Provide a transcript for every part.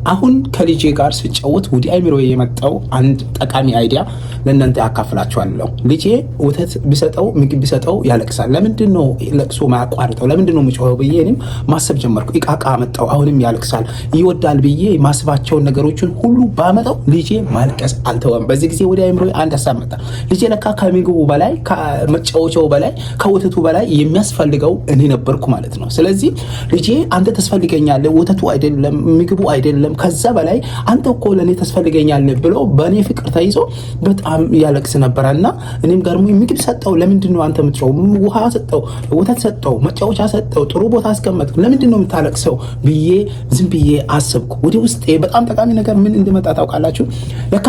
አሁን ከልጄ ጋር ስጫወት ወደ አይምሮ የመጣው አንድ ጠቃሚ አይዲያ ለእናንተ ያካፍላችኋለሁ። ልጄ ወተት ቢሰጠው ምግብ ቢሰጠው ያለቅሳል። ለምንድን ነው ለቅሶ ማያቋርጠው? ለምንድን ነው የምጮኸው ብዬ እኔም ማሰብ ጀመርኩ። እቃቃ መጣው፣ አሁንም ያለቅሳል። ይወዳል ብዬ ማስባቸውን ነገሮችን ሁሉ ባመጣው ልጄ ማልቀስ አልተወም። በዚህ ጊዜ ወደ አይምሮ አንድ ሀሳብ መጣ። ልጄ ለካ ከምግቡ በላይ ከመጫወቻው በላይ ከወተቱ በላይ የሚያስፈልገው እኔ ነበርኩ ማለት ነው። ስለዚህ ልጄ አንተ ተስፈልገኛለህ፣ ወተቱ አይደለም ምግቡ አይደለም ከዛ በላይ አንተ እኮ ለኔ ተስፈልገኛለህ ብሎ በኔ ፍቅር ተይዞ በጣም ያለቅስ ነበርና እኔም ገርሞ ምግብ ሰጠው። ለምንድን ነው አንተ የምትጮው? ውሃ ሰጠው፣ ወተት ሰጠው፣ መጫወቻ ሰጠው፣ ጥሩ ቦታ አስቀመጥኩ፣ ለምንድን ነው የምታለቅሰው ብዬ ዝም ብዬ አሰብኩ። ወደ ውስጤ በጣም ጠቃሚ ነገር ምን እንደመጣ ታውቃላችሁ? ለካ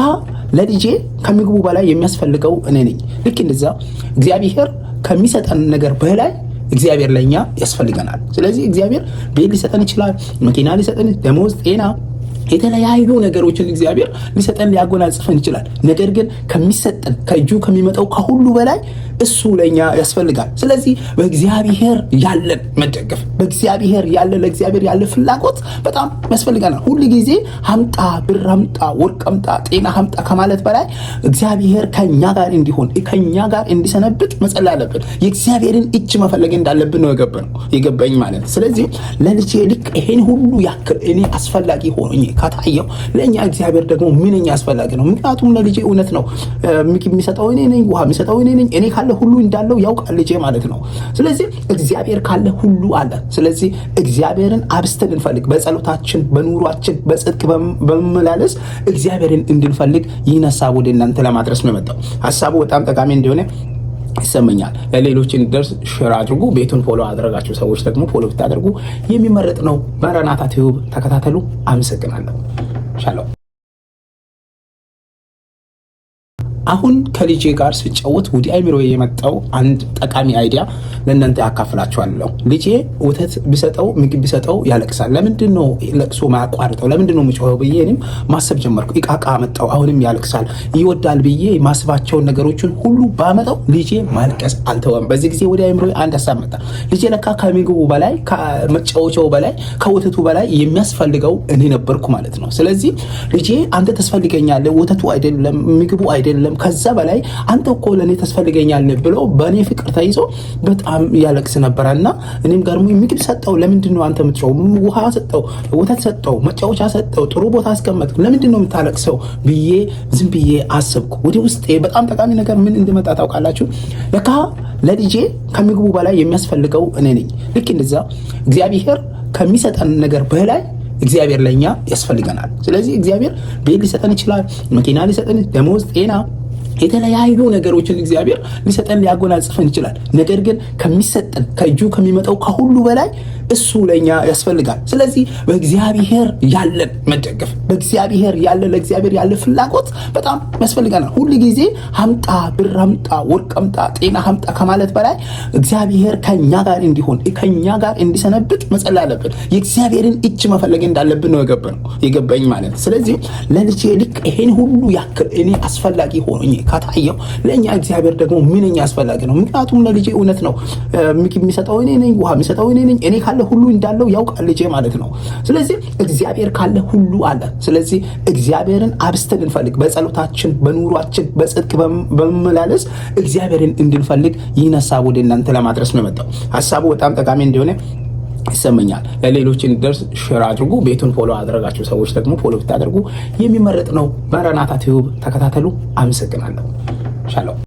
ለልጄ ከምግቡ በላይ የሚያስፈልገው እኔ ነኝ። ልክ እንደዛ እግዚአብሔር ከሚሰጠን ነገር በላይ እግዚአብሔር ለኛ ያስፈልገናል። ስለዚህ እግዚአብሔር ቤት ሊሰጠን ይችላል፣ መኪና ሊሰጠን፣ ደሞዝ፣ ጤና፣ የተለያዩ ነገሮችን እግዚአብሔር ሊሰጠን ሊያጎናጽፈን ይችላል። ነገር ግን ከሚሰጠን ከእጁ ከሚመጣው ከሁሉ በላይ እሱ ለኛ ያስፈልጋል። ስለዚህ በእግዚአብሔር ያለን መደገፍ፣ በእግዚአብሔር ያለ ለእግዚአብሔር ያለ ፍላጎት በጣም ያስፈልገናል። ሁሉ ጊዜ ሀምጣ ብር ሀምጣ ወርቅ ሀምጣ ጤና ሀምጣ ከማለት በላይ እግዚአብሔር ከኛ ጋር እንዲሆን ከኛ ጋር እንዲሰነብት መጸለይ አለብን። የእግዚአብሔርን እጅ መፈለግ እንዳለብን ነው የገባኝ ማለት። ስለዚህ ለልጄ ልክ ይሄን ሁሉ ያክል እኔ አስፈላጊ ሆኖኝ ከታየው ለኛ እግዚአብሔር ደግሞ ምንኛ አስፈላጊ ነው። ምክንያቱም ለልጄ እውነት ነው ምግብ የሚሰጠው እኔ ነኝ፣ ውሃ የሚሰጠው እኔ ነኝ። እኔ ካለ ሁሉ እንዳለው ያውቃል ልጄ ማለት ነው። ስለዚህ እግዚአብሔር ካለ ሁሉ አለ። ስለዚህ እግዚአብሔርን አብስተን እንፈልግ። በጸሎታችን፣ በኑሯችን፣ በጽድቅ በመመላለስ እግዚአብሔርን እንድንፈልግ ይህን ሀሳብ ወደ እናንተ ለማድረስ ነው የመጣው። ሀሳቡ በጣም ጠቃሚ እንደሆነ ይሰማኛል። ለሌሎች እንዲደርስ ሼር አድርጉ። ቤቱን ፎሎ አደረጋችሁ ሰዎች ደግሞ ፎሎ ብታደርጉ የሚመረጥ ነው። ማራናታ ቲዩብ ተከታተሉ። አመሰግናለሁ። ሻሎም። አሁን ከልጄ ጋር ስጫወት ወደ አይምሮ የመጣው አንድ ጠቃሚ አይዲያ ለእናንተ ያካፍላችኋለሁ። ልጄ ወተት ቢሰጠው ምግብ ቢሰጠው ያለቅሳል። ለምንድን ነው ለቅሶ ማያቋርጠው? ለምንድን ነው የምጮኸው ብዬ እኔም ማሰብ ጀመርኩ። እቃቃ መጣው፣ አሁንም ያለቅሳል። ይወዳል ብዬ ማስባቸውን ነገሮችን ሁሉ ባመጣው ልጄ ማልቀስ አልተወም። በዚህ ጊዜ ወደ አይምሮ አንድ ሀሳብ መጣ። ልጄ ለካ ከምግቡ በላይ ከመጫወቻው በላይ ከወተቱ በላይ የሚያስፈልገው እኔ ነበርኩ ማለት ነው። ስለዚህ ልጄ አንተ ተስፈልገኛለህ፣ ወተቱ አይደለም ምግቡ አይደለም ከዛ በላይ አንተ እኮ ለኔ ተስፈልገኛለህ ብሎ በኔ ፍቅር ተይዞ በጣም ያለቅስ ነበርና እኔም ገርሞ ምግብ ሰጠው። ለምንድን ነው አንተ የምትጮው? ውሃ ሰጠው፣ ወተት ሰጠው፣ መጫወቻ ሰጠው፣ ጥሩ ቦታ አስቀመጥኩ፣ ለምንድን ነው የምታለቅሰው ብዬ ዝም ብዬ አሰብኩ። ወደ ውስጤ በጣም ጠቃሚ ነገር ምን እንደመጣ ታውቃላችሁ? ለካ ለልጄ ከምግቡ በላይ የሚያስፈልገው እኔ ነኝ። ልክ እንደዛ እግዚአብሔር ከሚሰጠን ነገር በላይ እግዚአብሔር ለኛ ያስፈልገናል። ስለዚህ እግዚአብሔር ቤት ሊሰጠን ይችላል፣ መኪና ሊሰጠን፣ ደሞዝ፣ ጤና፣ የተለያዩ ነገሮችን እግዚአብሔር ሊሰጠን ሊያጎናጽፈን ይችላል። ነገር ግን ከሚሰጠን ከእጁ ከሚመጣው ከሁሉ በላይ እሱ ለኛ ያስፈልጋል። ስለዚህ በእግዚአብሔር ያለን መደገፍ፣ በእግዚአብሔር ያለ ለእግዚአብሔር ያለ ፍላጎት በጣም ያስፈልገናል። ሁሉ ጊዜ ሀምጣ ብር ሀምጣ ወርቅ ሀምጣ ጤና ሀምጣ ከማለት በላይ እግዚአብሔር ከኛ ጋር እንዲሆን ከኛ ጋር እንዲሰነብት መጸለይ አለብን። የእግዚአብሔርን እጅ መፈለግ እንዳለብን ነው የገባኝ ማለት። ስለዚህ ለልጄ ልክ ይሄን ሁሉ ያክል እኔ አስፈላጊ ሆኖኝ ከታየው ለኛ እግዚአብሔር ደግሞ ምንኛ አስፈላጊ ነው። ምክንያቱም ለልጄ እውነት ነው ምግብ የሚሰጠው እኔ ነኝ፣ ውሃ የሚሰጠው እኔ ነኝ። እኔ ካለ ሁሉ እንዳለው ያውቃል ልጄ ማለት ነው። ስለዚህ እግዚአብሔር ካለ ሁሉ አለ። ስለዚህ እግዚአብሔርን አብስተን እንፈልግ። በጸሎታችን፣ በኑሯችን፣ በጽድቅ በመመላለስ እግዚአብሔርን እንድንፈልግ ይህን ሀሳብ ወደ እናንተ ለማድረስ ነው የመጣው። ሀሳቡ በጣም ጠቃሚ እንደሆነ ይሰማኛል። ለሌሎች እንዲደርስ ሼር አድርጉ። ቤቱን ፎሎ አደረጋችሁ ሰዎች ደግሞ ፎሎ ብታደርጉ የሚመረጥ ነው። ማራናታ ቲዩብ ተከታተሉ። አመሰግናለሁ። ሻሎም።